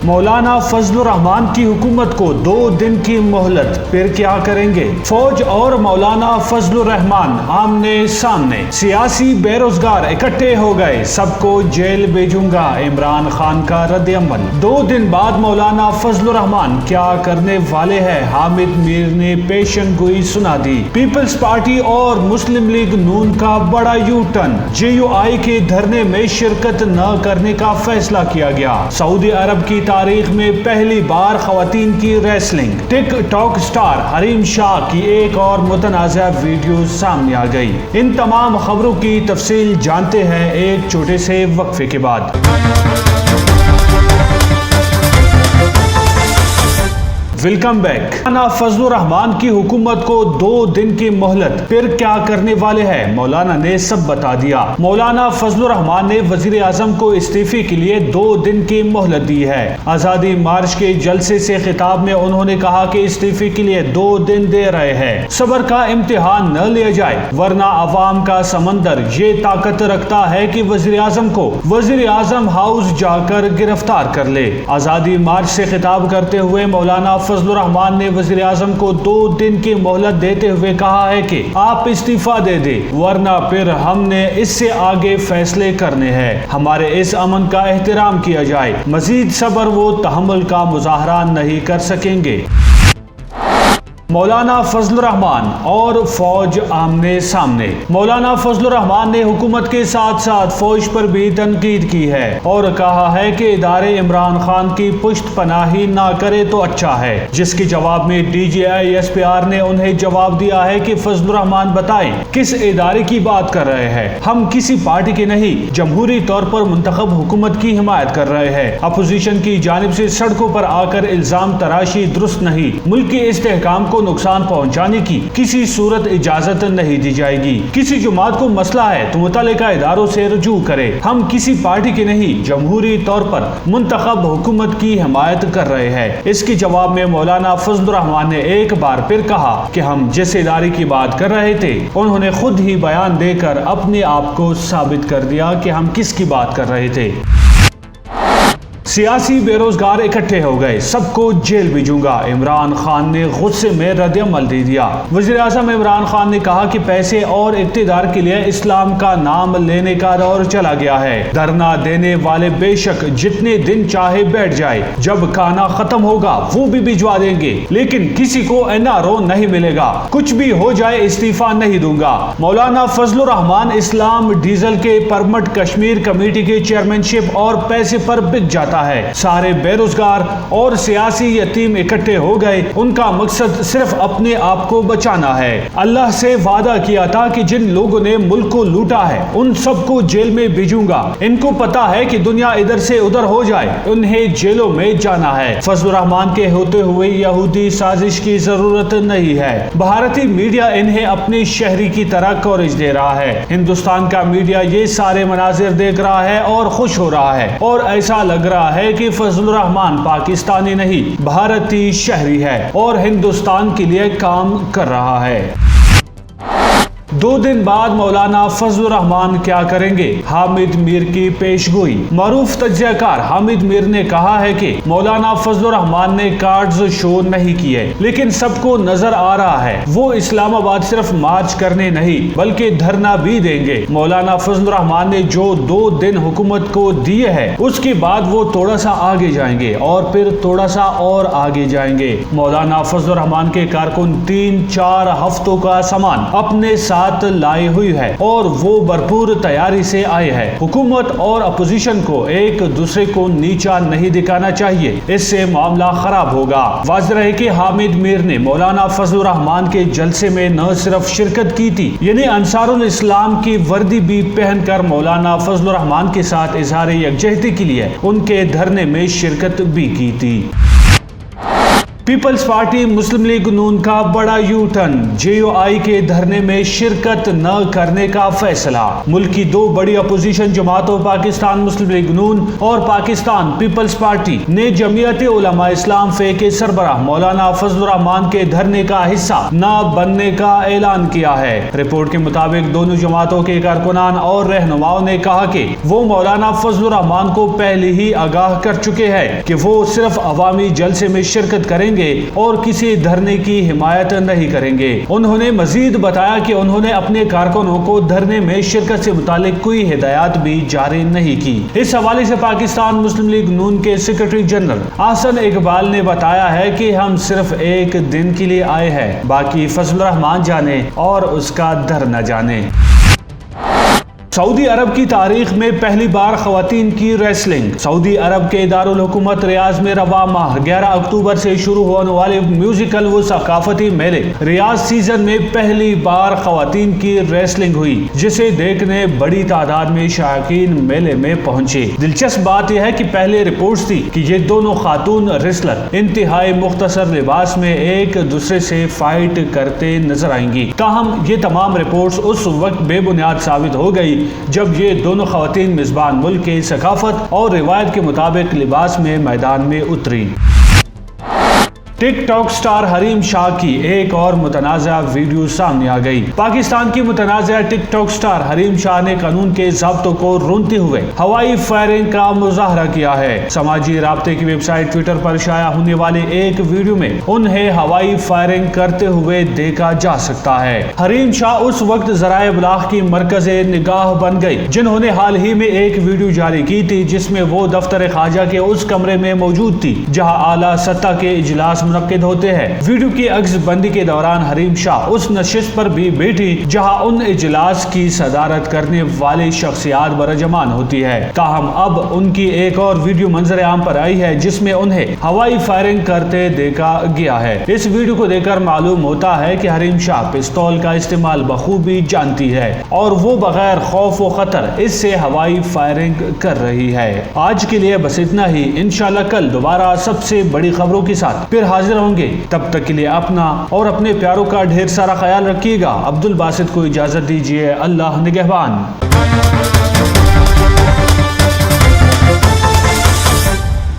مولانا فضل الرحمان کی حکومت کو 2 دن کی مہلت، پھر کیا کریں گے؟ فوج اور مولانا فضل الرحمان آمنے سامنے، سیاسی بے روزگار اکٹھے ہو گئے، سب کو جیل بھیجوں گا، عمران خان کا رد عمل۔ 2 دن بعد مولانا فضل الرحمان کیا کرنے والے ہیں؟ حامد میر نے پیشن گوئی سنا دی۔ پیپلز پارٹی اور مسلم لیگ نون کا بڑا یو ٹرن، JUI کے دھرنے میں شرکت نہ کرنے کا فیصلہ کیا گیا۔ سعودی عرب کی تاریخ میں پہلی بار خواتین کی ریسلنگ، ٹک ٹاک سٹار حریم شاہ کی ایک اور متنازع ویڈیو سامنے آ گئی۔ ان تمام خبروں کی تفصیل جانتے ہیں ایک چھوٹے سے وقفے کے بعد۔ Welcome back. مولانا فضل الرحمان کی حکومت کو 2 دن کی مہلت، پھر کیا کرنے والے ہیں؟ مولانا نے سب بتا دیا۔ مولانا فضل الرحمان نے وزیر اعظم کو استعفے کے لیے 2 دن کی مہلت دی ہے۔ آزادی مارچ کے جلسے سے خطاب میں انہوں نے کہا کہ استعفے کے لیے 2 دن دے رہے ہیں، صبر کا امتحان نہ لیا جائے ورنہ عوام کا سمندر یہ طاقت رکھتا ہے کہ وزیر اعظم کو وزیر اعظم ہاؤس جا کر گرفتار کر لے۔ آزادی مارچ سے خطاب کرتے ہوئے مولانا فضل الرحمان نے وزیر اعظم کو 2 دن کی مہلت دیتے ہوئے کہا ہے کہ آپ استعفیٰ دے دیں ورنہ پھر ہم نے اس سے آگے فیصلے کرنے ہیں، ہمارے اس امن کا احترام کیا جائے، مزید صبر و تحمل کا مظاہرہ نہیں کر سکیں گے۔ مولانا فضل الرحمان اور فوج آمنے سامنے۔ مولانا فضل الرحمان نے حکومت کے ساتھ ساتھ فوج پر بھی تنقید کی ہے اور کہا ہے کہ ادارے عمران خان کی پشت پناہی نہ کرے تو اچھا ہے، جس کے جواب میں DGI SPR نے انہیں جواب دیا ہے کہ فضل الرحمان بتائیں کس ادارے کی بات کر رہے ہیں، ہم کسی پارٹی کے نہیں، جمہوری طور پر منتخب حکومت کی حمایت کر رہے ہیں، اپوزیشن کی جانب سے سڑکوں پر آ کر الزام تراشی درست نہیں، ملک کے استحکام کو نقصان پہنچانے کی کسی صورت اجازت نہیں دی جائے گی، کسی جماعت کو مسئلہ ہے تو متعلقہ اداروں سے رجوع کرے، ہم کسی پارٹی کے نہیں، جمہوری طور پر منتخب حکومت کی حمایت کر رہے ہیں۔ اس کے جواب میں مولانا فضل الرحمان نے ایک بار پھر کہا کہ ہم جس ادارے کی بات کر رہے تھے انہوں نے خود ہی بیان دے کر اپنے آپ کو ثابت کر دیا کہ ہم کس کی بات کر رہے تھے۔ سیاسی بے روزگار اکٹھے ہو گئے، سب کو جیل بھیجوں گا، عمران خان نے غصے میں رد عمل دے دیا۔ وزیر اعظم عمران خان نے کہا کہ پیسے اور اقتدار کے لیے اسلام کا نام لینے کا دور چلا گیا ہے، دھرنا دینے والے بے شک جتنے دن چاہے بیٹھ جائے، جب کھانا ختم ہوگا وہ بھی بھجوا دیں گے، لیکن کسی کو NRO نہیں ملے گا، کچھ بھی ہو جائے استعفیٰ نہیں دوں گا۔ مولانا فضل الرحمان اسلام ڈیزل کے پرمٹ کشمیر کمیٹی کے چیئرمین شپ اور پیسے پر بک جاتا ہے، سارے بے روزگار اور سیاسی یتیم اکٹھے ہو گئے، ان کا مقصد صرف اپنے آپ کو بچانا ہے۔ اللہ سے وعدہ کیا تھا کہ جن لوگوں نے ملک کو لوٹا ہے ان سب کو جیل میں بھیجوں گا، ان کو پتا ہے کہ دنیا ادھر سے ادھر ہو جائے انہیں جیلوں میں جانا ہے۔ فضل الرحمان کے ہوتے ہوئے یہودی سازش کی ضرورت نہیں ہے، بھارتی میڈیا انہیں اپنے شہری کی طرح کوریج دے رہا ہے، ہندوستان کا میڈیا یہ سارے مناظر دیکھ رہا ہے اور خوش ہو رہا ہے اور ایسا لگ رہا ہے کہ فضل الرحمان پاکستانی نہیں بھارتی شہری ہے اور ہندوستان کے لیے کام کر رہا ہے۔ 2 دن بعد مولانا فضل الرحمان کیا کریں گے؟ حامد میر کی پیش گوئی۔ معروف تجزیہ کار حامد میر نے کہا ہے کہ مولانا فضل الرحمان نے کارڈز شو نہیں کیے، لیکن سب کو نظر آ رہا ہے وہ اسلام آباد صرف مارچ کرنے نہیں بلکہ دھرنا بھی دیں گے۔ مولانا فضل الرحمان نے جو 2 دن حکومت کو دیے ہیں اس کے بعد وہ تھوڑا سا آگے جائیں گے اور پھر تھوڑا سا اور آگے جائیں گے۔ مولانا فضل الرحمان کے کارکن 3-4 ہفتوں کا سامان اپنے ساتھ لائے ہوئی ہے اور وہ بھرپور تیاری سے آئے ہیں۔ حکومت اور اپوزیشن کو ایک دوسرے کو نیچا نہیں دکھانا چاہیے، اس سے معاملہ خراب ہوگا۔ واضح رہے کہ حامد میر نے مولانا فضل الرحمان کے جلسے میں نہ صرف شرکت کی تھی، یعنی انصار الاسلام کی وردی بھی پہن کر مولانا فضل الرحمان کے ساتھ اظہار یکجہتی کے لیے ان کے دھرنے میں شرکت بھی کی تھی۔ پیپلز پارٹی مسلم لیگ نون کا بڑا یو ٹرن، JUI کے دھرنے میں شرکت نہ کرنے کا فیصلہ۔ ملک کی دو بڑی اپوزیشن جماعتوں پاکستان مسلم لیگ نون اور پاکستان پیپلز پارٹی نے جمعیت علماء اسلام فے کے سربراہ مولانا فضل الرحمان کے دھرنے کا حصہ نہ بننے کا اعلان کیا ہے۔ رپورٹ کے مطابق دونوں جماعتوں کے کارکنان اور رہنماؤں نے کہا کہ وہ مولانا فضل الرحمان کو پہلے ہی آگاہ کر چکے ہیں کہ وہ صرف عوامی جلسے میں شرکت کریں گے اور کسی دھرنے کی حمایت نہیں کریں گے۔ انہوں نے مزید بتایا کہ انہوں نے اپنے کارکنوں کو دھرنے میں شرکت سے متعلق کوئی ہدایات بھی جاری نہیں کی۔ اس حوالے سے پاکستان مسلم لیگ نون کے سیکرٹری جنرل احسن اقبال نے بتایا ہے کہ ہم صرف ایک دن کے لیے آئے ہیں، باقی فضل الرحمان جانے اور اس کا در نہ جانے۔ سعودی عرب کی تاریخ میں پہلی بار خواتین کی ریسلنگ۔ سعودی عرب کے دارالحکومت ریاض میں رواں ماہ 11 اکتوبر سے شروع ہونے والے میوزیکل و ثقافتی میلے ریاض سیزن میں پہلی بار خواتین کی ریسلنگ ہوئی، جسے دیکھنے بڑی تعداد میں شائقین میلے میں پہنچے۔ دلچسپ بات یہ ہے کہ پہلے رپورٹس تھی کہ یہ دونوں خاتون ریسلر انتہائی مختصر لباس میں ایک دوسرے سے فائٹ کرتے نظر آئیں گی، تاہم یہ تمام رپورٹس اس وقت بے بنیاد ثابت ہو گئی جب یہ دونوں خواتین میزبان ملک کے ثقافت اور روایت کے مطابق لباس میں میدان میں اتری۔ ٹک ٹاک سٹار حریم شاہ کی ایک اور متنازع ویڈیو سامنے آ گئی۔ پاکستان کی متنازع ٹک ٹاک سٹار حریم شاہ نے قانون کے ضابطوں کو رونتے ہوئے ہوائی فائرنگ کا مظاہرہ کیا ہے۔ سماجی رابطے کی ویب سائٹ ٹویٹر پر شائع ہونے والے ایک ویڈیو میں انہیں ہوائی فائرنگ کرتے ہوئے دیکھا جا سکتا ہے۔ حریم شاہ اس وقت ذرائع ابلاغ کی مرکز نگاہ بن گئی جنہوں نے حال ہی میں ایک ویڈیو جاری کی تھی جس میں وہ دفتر خارجہ کے اس کمرے میں موجود تھی جہاں اعلیٰ سطح کے اجلاس منعقد ہوتے ہیں۔ ویڈیو کی عکس بندی کے دوران حریم شاہ اس نشست پر بھی بیٹھی جہاں ان اجلاس کی صدارت کرنے والی شخصیات برجمان ہوتی ہے، تاہم اب ان کی ایک اور ویڈیو منظر عام پر آئی ہے جس میں انہیں ہوائی فائرنگ کرتے دیکھا گیا ہے۔ اس ویڈیو کو دیکھ کر معلوم ہوتا ہے کہ حریم شاہ پستول کا استعمال بخوبی جانتی ہے اور وہ بغیر خوف و خطر اس سے ہوائی فائرنگ کر رہی ہے۔ آج کے لیے بس اتنا ہی، انشاءاللہ کل دوبارہ سب سے بڑی خبروں کے ساتھ پھر حاضر ہوں گے۔ تب تک کے لیے اپنا اور اپنے پیاروں کا ڈھیر سارا خیال رکھیے گا۔ عبدالباسط کو اجازت دیجیے، اللہ نگہبان۔